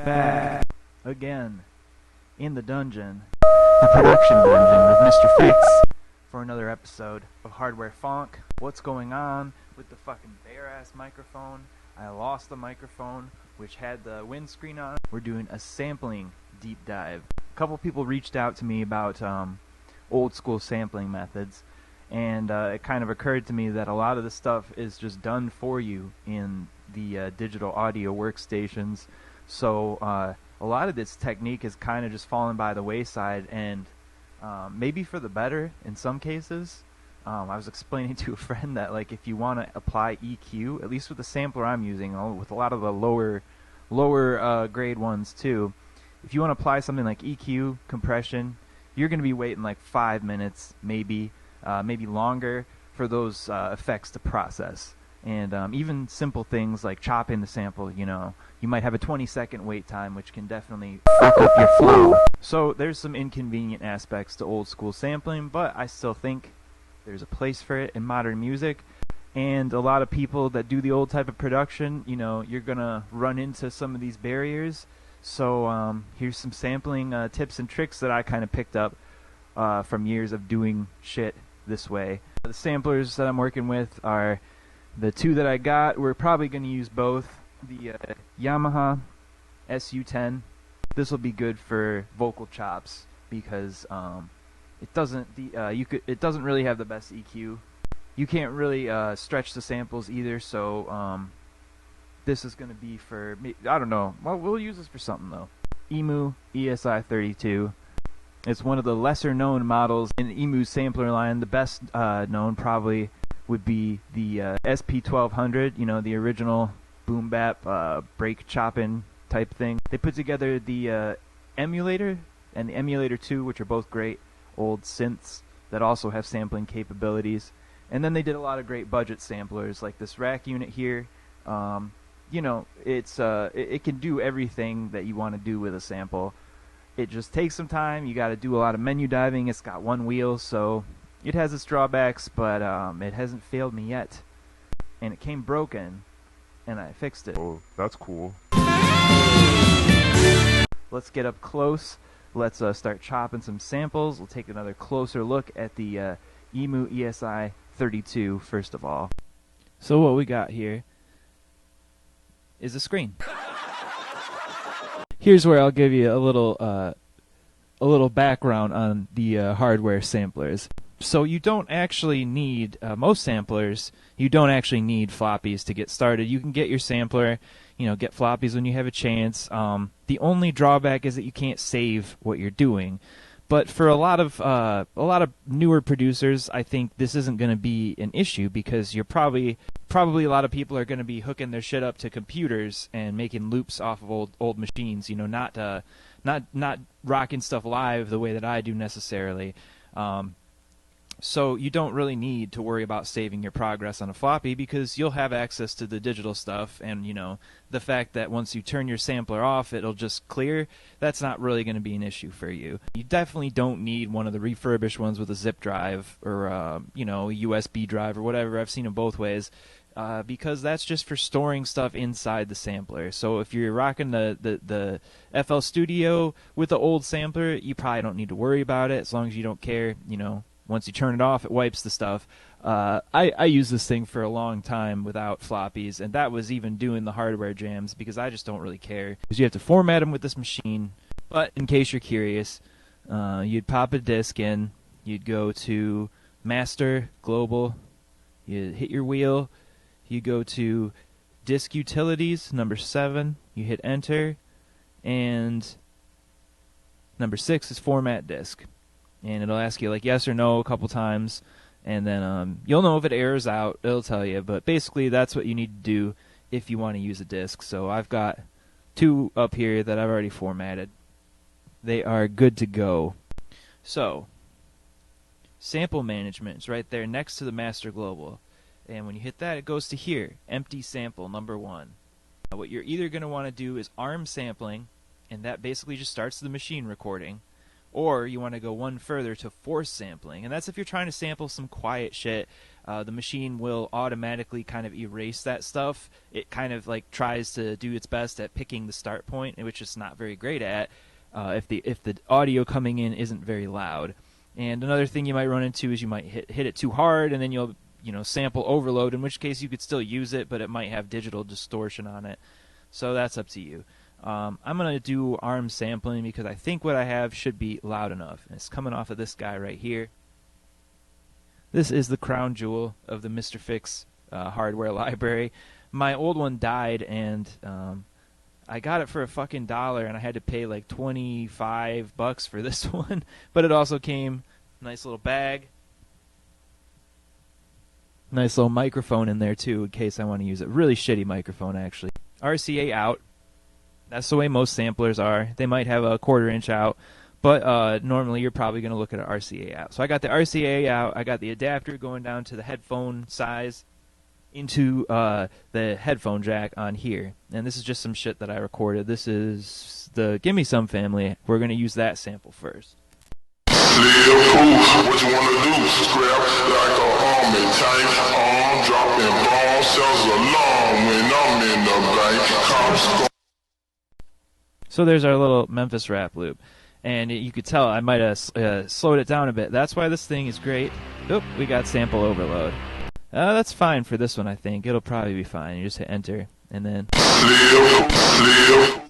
back again in the dungeon, the production dungeon of Mr. Fix, for another episode of Hardware Phonk. What's going on with the fucking bare-ass microphone? I lost the microphone, which had the windscreen on. We're doing a sampling deep dive. A couple people reached out to me about old school sampling methods, and it kind of occurred to me that a lot of the stuff is just done for you in the digital audio workstations. So a lot of this technique is kind of just fallen by the wayside, and maybe for the better in some cases. I was explaining to a friend that, like, if you want to apply EQ, at least with the sampler I'm using, with a lot of the lower grade ones too, if you want to apply something like EQ, compression, you're going to be waiting like 5 minutes, maybe longer, for those effects to process. And even simple things like chopping the sample, you might have a 20-second wait time, which can definitely fuck up your flow. So there's some inconvenient aspects to old school sampling, but I still think there's a place for it in modern music. And a lot of people that do the old type of production, you're gonna run into some of these barriers. So here's some sampling tips and tricks that I kind of picked up from years of doing shit this way. The samplers that I'm working with are the two that I got. We're probably going to use both. The Yamaha SU10. This will be good for vocal chops because it doesn't really have the best EQ. You can't really stretch the samples either. So this is going to be for me. I don't know. Well, we'll use this for something though. EMU ESI32. It's one of the lesser known models in the EMU sampler line. The best known probably would be the SP1200, the original boom bap break chopping type thing. They put together the emulator and the emulator 2, which are both great old synths that also have sampling capabilities. And then they did a lot of great budget samplers like this rack unit here. It can do everything that you want to do with a sample. It just takes some time. You got to do a lot of menu diving. It's got one wheel, so it has its drawbacks, but it hasn't failed me yet. And it came broken, and I fixed it. Oh, that's cool. Let's get up close. Let's start chopping some samples. We'll take another closer look at the EMU ESI 32 first of all. So what we got here is a screen. Here's where I'll give you a little background on the hardware samplers. So you don't actually need, most samplers, you don't actually need floppies to get started. You can get your sampler, get floppies when you have a chance. The only drawback is that you can't save what you're doing. But for a lot of newer producers, I think this isn't going to be an issue because you're probably a lot of people are going to be hooking their shit up to computers and making loops off of old machines. Not rocking stuff live the way that I do necessarily. So you don't really need to worry about saving your progress on a floppy because you'll have access to the digital stuff, and the fact that once you turn your sampler off it'll just clear, that's not really going to be an issue for you. You definitely don't need one of the refurbished ones with a zip drive or a USB drive or whatever. I've seen them both ways. Because that's just for storing stuff inside the sampler. So if you're rocking the FL Studio with the old sampler, you probably don't need to worry about it as long as you don't care. Once you turn it off, it wipes the stuff. I used this thing for a long time without floppies, and that was even doing the hardware jams because I just don't really care. Because you have to format them with this machine. But in case you're curious, you'd pop a disc in, you'd go to Master, Global, you'd hit your wheel, you go to Disk Utilities, number 7, you hit Enter, and number 6 is Format Disk. And it'll ask you like yes or no a couple times, and then you'll know if it errors out, it'll tell you. But basically that's what you need to do if you want to use a disk. So I've got 2 up here that I've already formatted. They are good to go. So sample management is right there next to the Master Global. And when you hit that, it goes to here, empty sample number 1. What you're either going to want to do is ARM sampling, and that basically just starts the machine recording, Or you want to go one further to force sampling, and that's if you're trying to sample some quiet shit. The machine will automatically kind of erase that stuff. It kind of like tries to do its best at picking the start point, which it's not very great at if the audio coming in isn't very loud. And another thing you might run into is you might hit it too hard, and then you'll sample overload, in which case you could still use it, but it might have digital distortion on it. So that's up to you. I'm going to do arm sampling because I think what I have should be loud enough. And it's coming off of this guy right here. This is the crown jewel of the Mr. Fix hardware library. My old one died, and I got it for a fucking $1, and I had to pay like $25 for this one. But it also came nice little bag, nice little microphone in there too, in case I want to use it. Really shitty microphone, actually. RCA out. That's the way most samplers are. They might have a 1/4 inch out, but normally you're probably going to look at an RCA out. So I got the RCA out. I got the adapter going down to the headphone size into the headphone jack on here. And this is just some shit that I recorded. This is the Gimme Some family. We're going to use that sample first. What you wanna do? Scrap like a army tank. Arm dropping bombs, sells alarm when I'm in the bank. Cops. So there's our little Memphis rap loop. And you could tell I might have slowed it down a bit. That's why this thing is great. Oop, we got sample overload. That's fine for this one, I think. It'll probably be fine. You just hit enter, and then...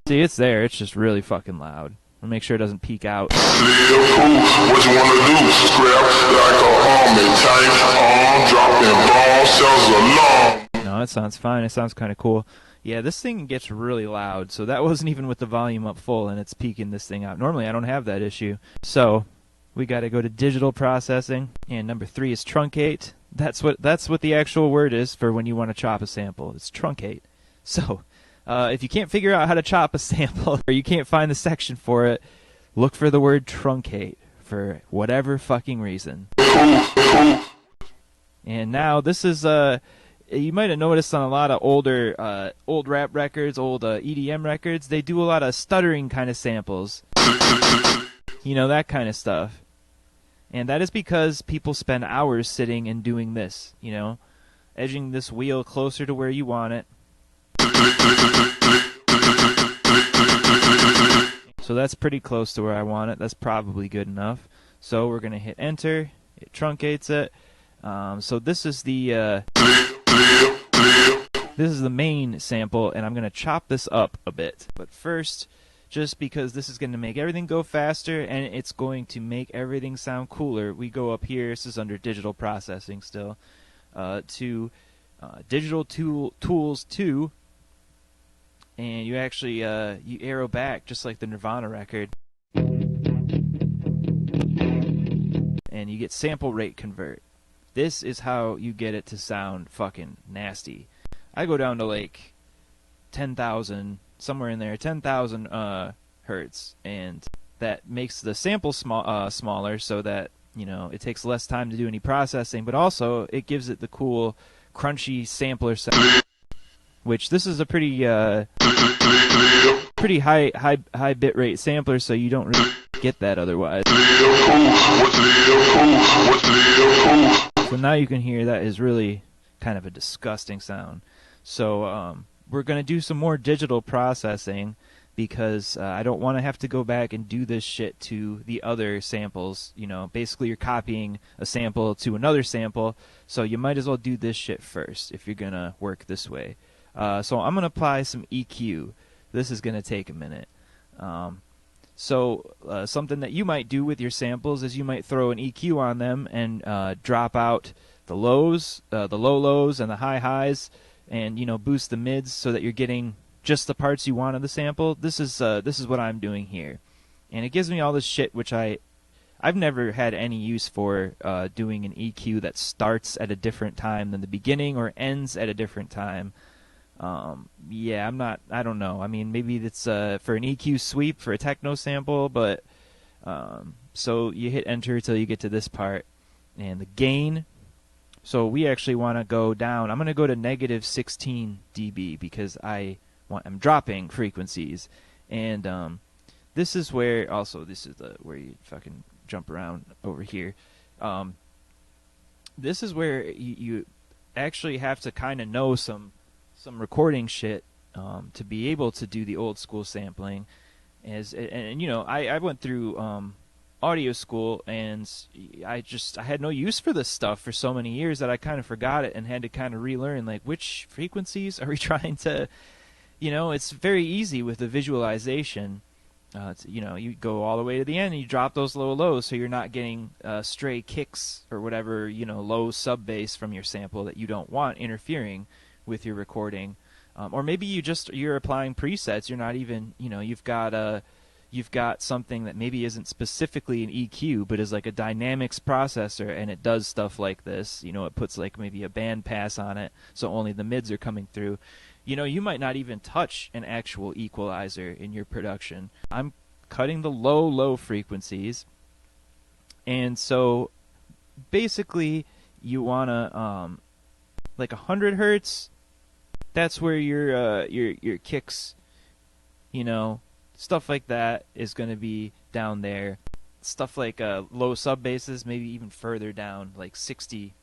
See, it's there. It's just really fucking loud. I'll make sure it doesn't peak out. What you wanna do? Scrap like a army tank. Arm dropping bombs, sells alarm. No, it sounds fine. It sounds kind of cool. Yeah, this thing gets really loud, so that wasn't even with the volume up full, and it's peaking this thing out. Normally, I don't have that issue. So, we got to go to digital processing, and number 3 is truncate. That's what the actual word is for when you want to chop a sample. It's truncate. So, if you can't figure out how to chop a sample, or you can't find the section for it, look for the word truncate for whatever fucking reason. And now, this is... you might have noticed on a lot of old rap records, old EDM records, they do a lot of stuttering kind of samples. You know, that kind of stuff. And that is because people spend hours sitting and doing this, you know, edging this wheel closer to where you want it. So that's pretty close to where I want it. That's probably good enough. So we're going to hit enter. It truncates it. So this is the... This is the main sample, and I'm going to chop this up a bit. But first, just because this is going to make everything go faster, and it's going to make everything sound cooler, we go up here, this is under digital processing still, to digital tools 2, and you actually, you arrow back, just like the Nirvana record, and you get sample rate convert. This is how you get it to sound fucking nasty. I go down to like 10,000, somewhere in there, 10,000 hertz, and that makes the sample smaller so that, you know, it takes less time to do any processing, but also it gives it the cool crunchy sampler sound, which this is a pretty high bit rate sampler, so you don't really get that otherwise. So now you can hear that is really kind of a disgusting sound. So we're going to do some more digital processing because I don't want to have to go back and do this shit to the other samples. You know, basically you're copying a sample to another sample, so you might as well do this shit first if you're going to work this way. So I'm going to apply some EQ. This is going to take a minute. So something that you might do with your samples is you might throw an EQ on them and drop out the lows, the low lows, and the high highs, and, you know, boost the mids so that you're getting just the parts you want of the sample. This is what I'm doing here, and it gives me all this shit which I've never had any use for, doing an EQ that starts at a different time than the beginning or ends at a different time. Yeah, I don't know. I mean, maybe it's for an EQ sweep for a techno sample, but so you hit enter till you get to this part, and the gain. So we actually want to go down. I'm going to go to negative 16 dB because I'm dropping frequencies, and this is where also this is where you fucking jump around over here. This is where you actually have to kind of know some recording shit to be able to do the old school sampling. And you know, I went through audio school, and I had no use for this stuff for so many years that I kind of forgot it and had to kind of relearn, like, which frequencies are we trying to, you know, it's very easy with the visualization. You know, you go all the way to the end and you drop those lows so you're not getting stray kicks or whatever, you know, low sub bass from your sample that you don't want interfering with your recording. Or maybe you're applying presets. You're not even, you know, you've got something that maybe isn't specifically an EQ, but is like a dynamics processor, and it does stuff like this. You know, it puts like maybe a band pass on it, so only the mids are coming through. You know, you might not even touch an actual equalizer in your production. I'm cutting the low frequencies, and so basically you wanna like 100 hertz. That's where your kicks, you know, stuff like that is going to be down there. Stuff like low sub basses, maybe even further down, like 60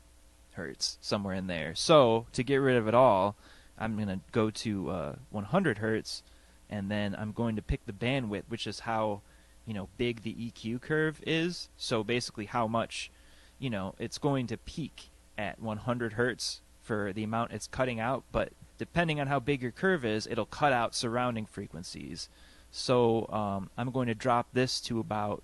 hertz, somewhere in there. So to get rid of it all, I'm going to go to 100 hertz, and then I'm going to pick the bandwidth, which is how, you know, big the EQ curve is. So basically how much, you know, it's going to peak at 100 hertz for the amount it's cutting out, but depending on how big your curve is, it'll cut out surrounding frequencies. So I'm going to drop this to about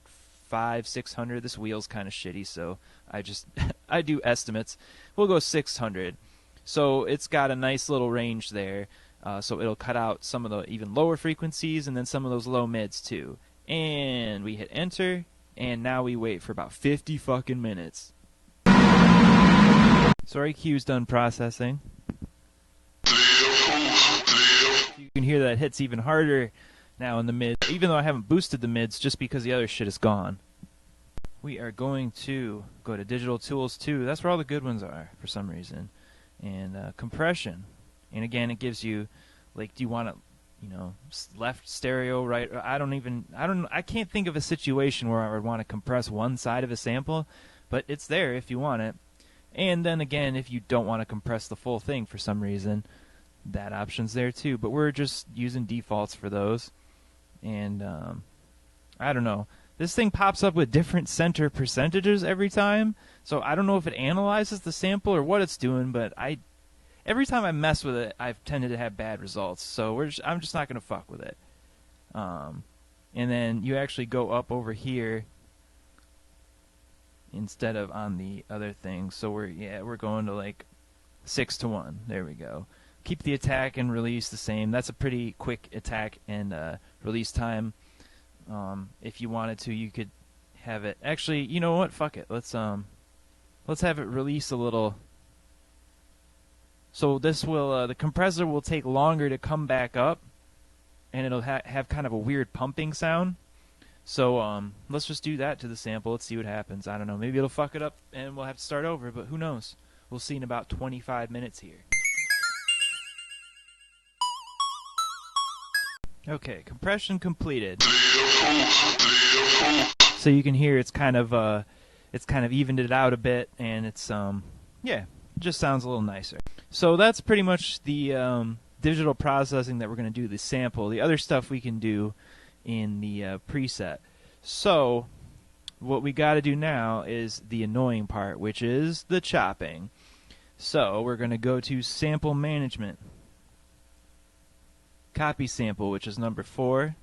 500-600. This wheel's kind of shitty, so I do estimates. We'll go 600. So it's got a nice little range there. So it'll cut out some of the even lower frequencies and then some of those low mids too. And we hit enter, and now we wait for about 50 fucking minutes. So our EQ's done processing. You can hear that it hits even harder now in the mids, even though I haven't boosted the mids, just because the other shit is gone. We are going to go to Digital Tools 2. That's where all the good ones are, for some reason. And compression. And again, it gives you, like, do you want to, you know, left stereo, right? I can't think of a situation where I would want to compress one side of a sample, but it's there if you want it. And then again, if you don't want to compress the full thing for some reason, that option's there too. But we're just using defaults for those. And I don't know. This thing pops up with different center percentages every time. So I don't know if it analyzes the sample or what it's doing, but every time I mess with it, I've tended to have bad results. So I'm just not going to fuck with it. And then you actually go up over here instead of on the other thing. So we're going to like 6-1. There we go. Keep the attack and release the same. That's a pretty quick attack and release time. If you wanted to, you could have it. Actually, you know what? Fuck it. Let's have it release a little. So this will the compressor will take longer to come back up, and it'll have kind of a weird pumping sound. So let's just do that to the sample. Let's see what happens. I don't know. Maybe it'll fuck it up, and we'll have to start over. But who knows? We'll see in about 25 minutes here. Okay, compression completed. So you can hear it's kind of evened it out a bit, and it's it just sounds a little nicer. So that's pretty much the digital processing that we're going to do the sample. The other stuff we can do in the preset. So what we got to do now is the annoying part, which is the chopping. So we're going to go to sample management. Copy sample, which is number 4.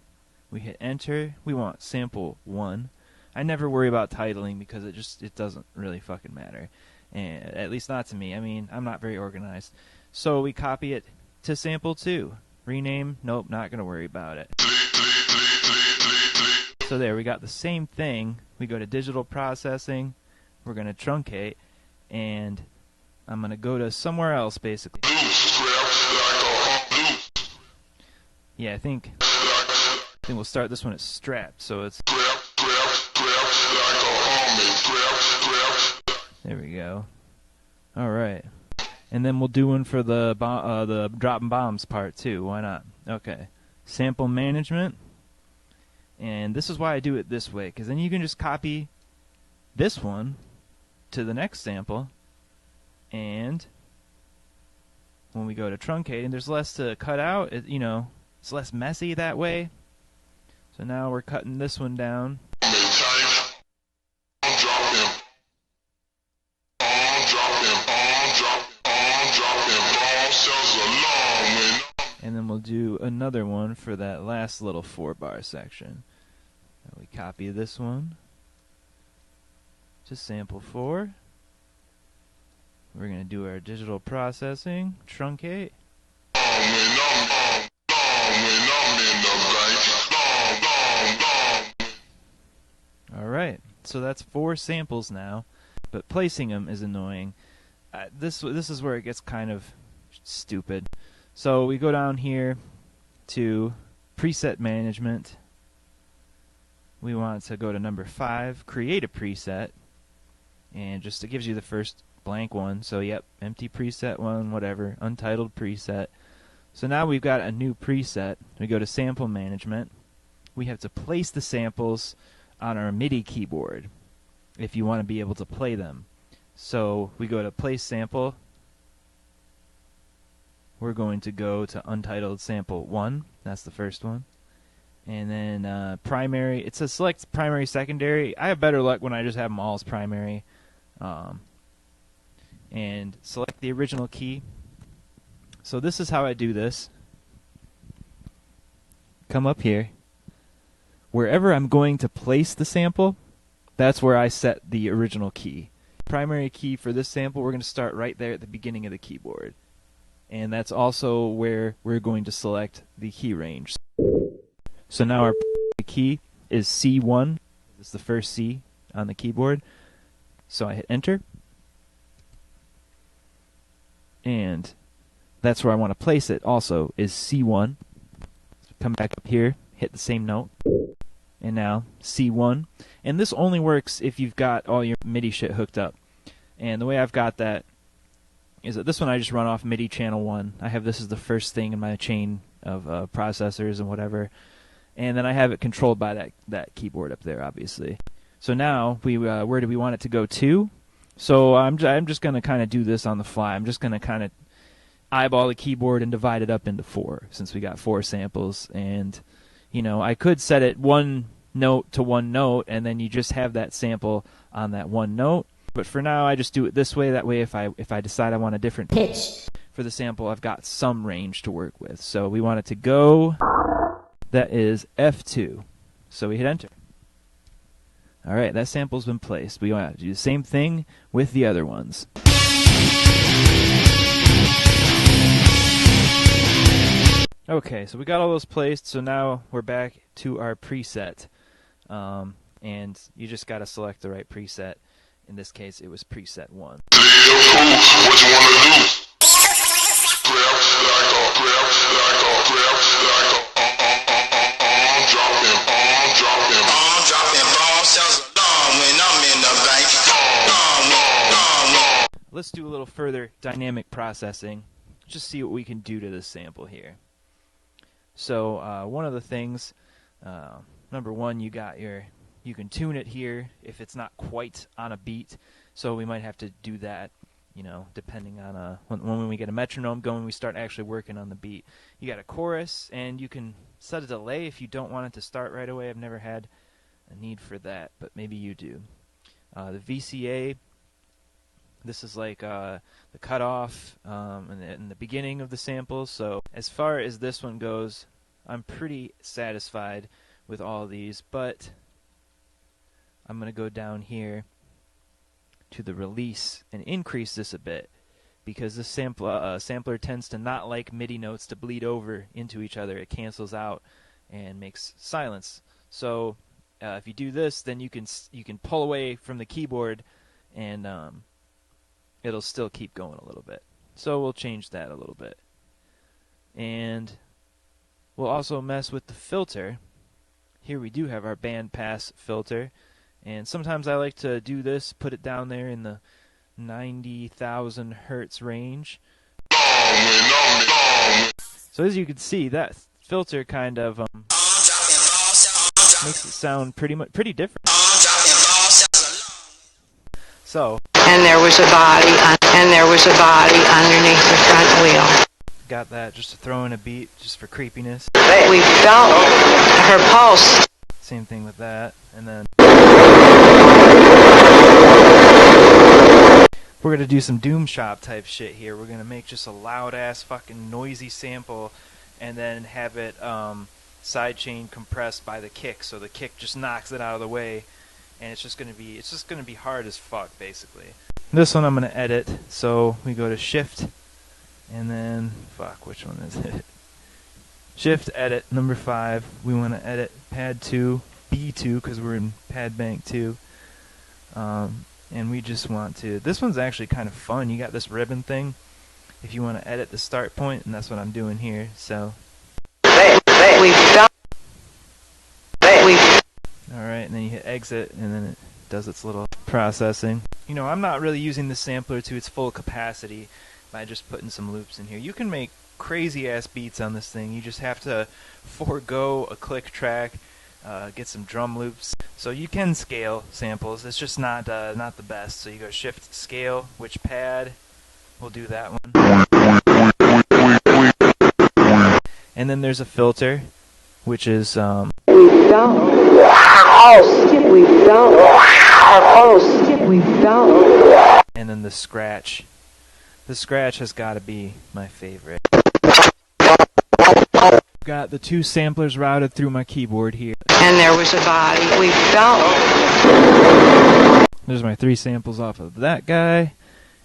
We hit enter. We want sample 1. I never worry about titling because it doesn't really fucking matter. And at least not to me. I mean, I'm not very organized. So we copy it to sample 2. Rename, nope, not going to worry about it. So there, we got the same thing. We go to digital processing. We're going to truncate. And I'm going to go to somewhere else, basically. Yeah, I think we'll start this one at strapped, so it's... There we go. Alright. And then we'll do one for the dropping bombs part, too. Why not? Okay. Sample management. And this is why I do it this way, because then you can just copy this one to the next sample, and when we go to truncating, there's less to cut out. It's less messy that way. So now we're cutting this one down. And then we'll do another one for that last little 4-bar section. And we copy this one to sample 4. We're going to do our digital processing, truncate. Alright, so that's 4 samples now, but placing them is annoying. This is where it gets kind of stupid. So we go down here to preset management. We want to go to number 5, create a preset, and it gives you the first blank one. So yep, empty preset 1, whatever, untitled preset. So now we've got a new preset. We go to sample management. We have to place the samples on our MIDI keyboard if you want to be able to play them. So we go to place sample. We're going to go to untitled sample 1. That's the first one. And then primary. It says select primary, secondary. I have better luck when I just have them all as primary. And select the original key. So this is how I do this. Come up here. Wherever I'm going to place the sample, that's where I set the original key. Primary key for this sample, we're going to start right there at the beginning of the keyboard. And that's also where we're going to select the key range. So now our key is C1. It's the first C on the keyboard. So I hit enter. And that's where I want to place it also, is C1. Come back up here, hit the same note. And now C1. And this only works if you've got all your MIDI shit hooked up. And the way I've got that is that this one I just run off MIDI channel 1. I have this as the first thing in my chain of processors and whatever. And then I have it controlled by that keyboard up there, obviously. So now, where do we want it to go to? So I'm just going to kind of do this on the fly. I'm just going to kind of eyeball the keyboard and divide it up into 4, since we got 4 samples. And, I could set it 1 note to 1 note, and then you just have that sample on that 1 note. But for now, I just do it this way. That way, if I decide I want a different pitch for the sample, I've got some range to work with. So we want it to go. That is F2. So we hit enter. All right, that sample's been placed. We want to do the same thing with the other ones. Okay, so we got all those placed. So now we're back to our preset, and you just got to select the right preset. In this case, it was preset 1. Let's do a little further dynamic processing. Just see what we can do to this sample here. So one of the things, number 1, you can tune it here if it's not quite on a beat. So we might have to do that, depending on when we get a metronome going, we start actually working on the beat. You got a chorus, and you can set a delay if you don't want it to start right away. I've never had a need for that, but maybe you do. The VCA, this is like the cutoff in the beginning of the sample. So as far as this one goes, I'm pretty satisfied with all these, but I'm going to go down here to the release and increase this a bit, because this sampler tends to not like MIDI notes to bleed over into each other. It cancels out and makes silence. So if you do this, then you can pull away from the keyboard, and it'll still keep going a little bit. So we'll change that a little bit. And we'll also mess with the filter. Here we do have our bandpass filter. And sometimes I like to do this, put it down there in the 90,000 hertz range. So as you can see, that filter kind of Makes it sound pretty different. So, and there was a body underneath the front wheel. got that just to throw in a beat just for creepiness. We felt her pulse. Same thing with that. And then we're gonna do some Doom Shop type shit here. We're gonna make just a loud ass fucking noisy sample and then have it sidechain compressed by the kick, so the kick just knocks it out of the way, and it's just gonna be hard as fuck basically. This one I'm gonna edit, so we go to Shift and then fuck, which one is it? Shift edit number 5. We want to edit pad 2 B2 because we're in pad bank 2. And we just want to, this one's actually kind of fun. You got this ribbon thing if you want to edit the start point, and that's what I'm doing here. So alright, and then you hit exit and then it does its little processing. You know, I'm not really using the sampler to its full capacity by just putting some loops in here. You can make crazy ass beats on this thing. You just have to forego a click track, get some drum loops. So you can scale samples. It's just not the best. So you go Shift Scale, which pad? We'll do that one. And then there's a filter, which is and then the scratch. The scratch has got to be my favorite. Got the 2 samplers routed through my keyboard here. And there was a body. We felt. There's my 3 samples off of that guy.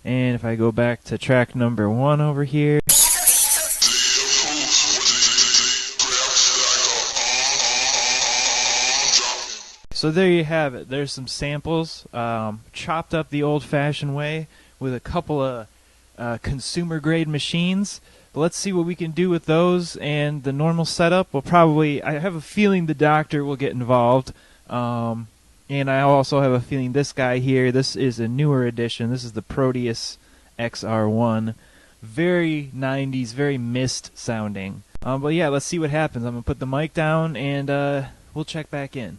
And if I go back to track number 1 over here. So there you have it. There's some samples chopped up the old-fashioned way with a couple of consumer-grade machines. But let's see what we can do with those, and the normal setup will probably, I have a feeling the doctor will get involved, and I also have a feeling this guy here, this is a newer edition, this is the Proteus XR1, very 90s, very mist sounding. But yeah, let's see what happens. I'm going to put the mic down, and we'll check back in.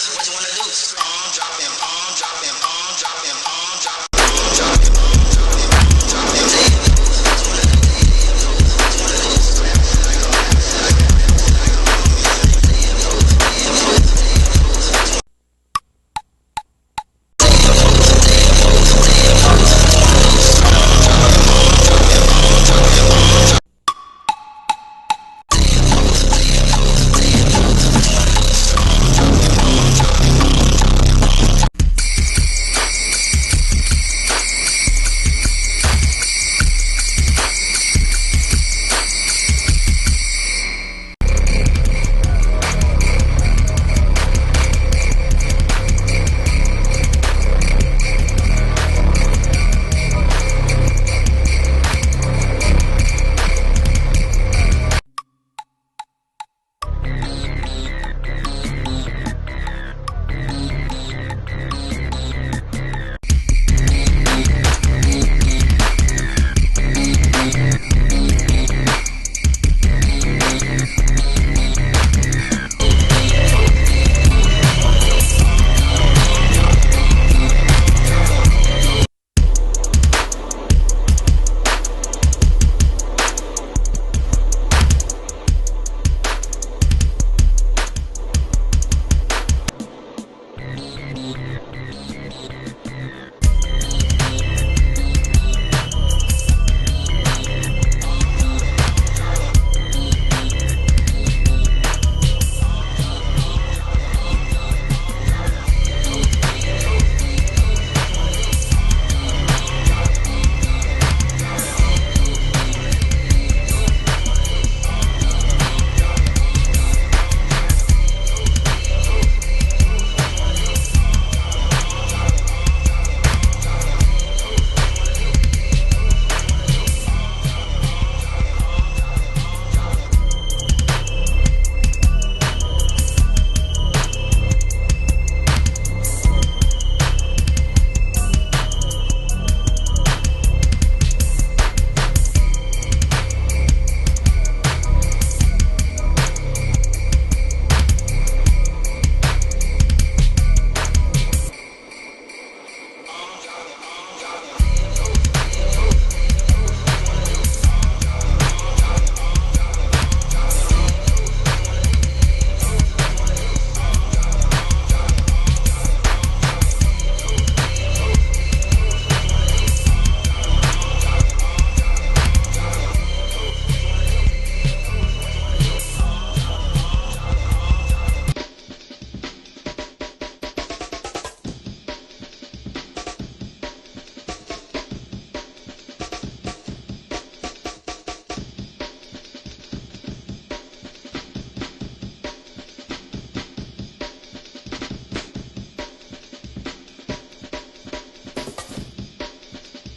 What you wanna do? Dropping.